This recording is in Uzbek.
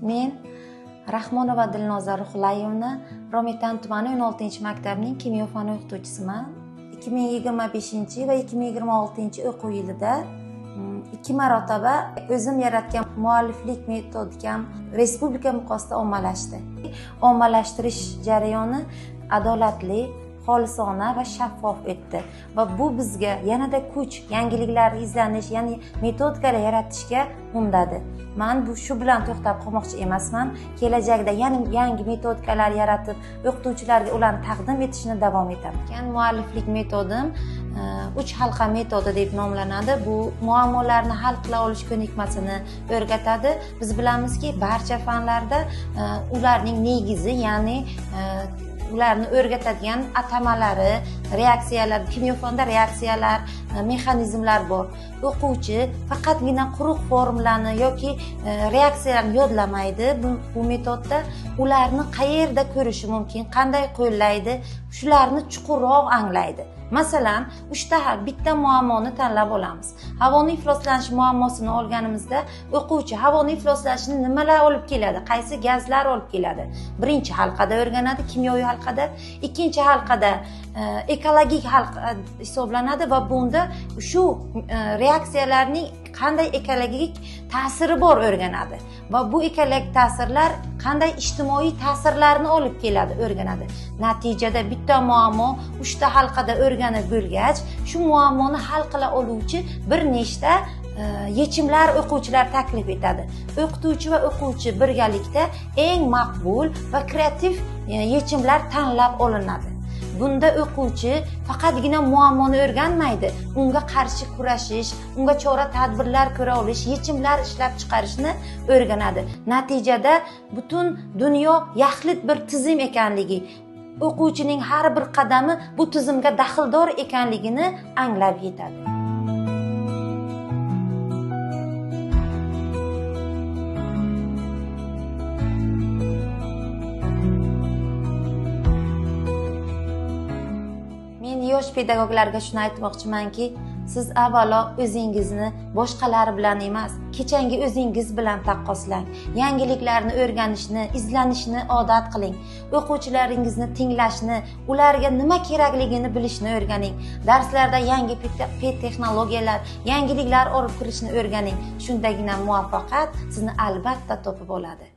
Men Rahmonova Dilnoza Ruhlayevna Romitan tumani 16-maktabning kimyo fani o'qituvchisiman. 2025 va 2026 o'quv yilida 2 marotaba o'zim yaratgan mualliflik metodikam respublika miqyosida ommalashdi. Ommalashtirish jarayoni adolatli, xolisona va shaffof o'tdi va bu bizga yanada kuch, yangiliklar izlanish, ya'ni metodikalar yaratishga undadi. Men shu bilan to'xtab qolmoqchi emasman. Kelajakda yangi metodikalar yaratib, o'qituvchilarga ularni taqdim etishni davom etaman. Mualliflik metodim 3 halqa metodi deb nomlanadi. Bu muammolarni hal qila olish ko'nikmasini o'rgatadi. Biz bilamizki, barcha fanlarda ularning negizi, ya'ni ularni o'rgatadigan atamalari, reaksiyalar, kimyofonda reaksiyalar, mexanizmlar bor. O'quvchi faqatgina quruq formulani yoki reaksiyalarni yodlamaydi. Bu metodda ularni qayerda ko'rishi mumkin, qanday qo'llaydi, shularni chuqurroq anglaydi. Masalan, bitta muammoni tanlab olamiz. Havoni ifloslanish muammosini olganimizda, o'quvchi havoni ifloslanishini nimalar olib keladi, qaysi gazlar olib keladi. Birinchi halqada o'rganadi, kimyoviy halqada, ikkinchi halqada ekologik halqa hisoblanadi va bunda shu reaksiyalarning qanday ekologik ta'siri bor o'rganadi va bu ekologik ta'sirlar qanday ijtimoiy ta'sirlarni olib keladi o'rganadi. Natijada bitta muammo 3 ta halqada o'rganib bo'lgach, shu muammoni hal qila oluvchi bir nechta yechimlar o'quvchilar taklif etadi. O'qituvchi va o'quvchi birgalikda eng maqbul va kreativ yechimlar tanlab olinadi. Bunda o'quvchi faqatgina muammoni o'rganmaydi, unga qarshi kurashish, unga chora-tadbirlar ko'ra olish, yechimlar ishlab chiqarishni o'rganadi. Natijada butun dunyo yaxlit bir tizim ekanligi, o'quvchining har bir qadami bu tizimga daxldor ekanligini anglab yetadi. Yosh pedagoglarga shuni aytmoqchimanki, siz avvalo o'zingizni boshqalar bilan emas, kechangi o'zingiz bilan taqqoslang. Yangiliklarni o'rganishni, izlanishni odat qiling. O'quvchilaringizni tinglashni, ularga nima kerakligini bilishni o'rganing. Darslarda yangi texnologiyalar, yangiliklar olib kirishni o'rganing. Shundagina muvaffaqiyat sizni albatta topib oladi.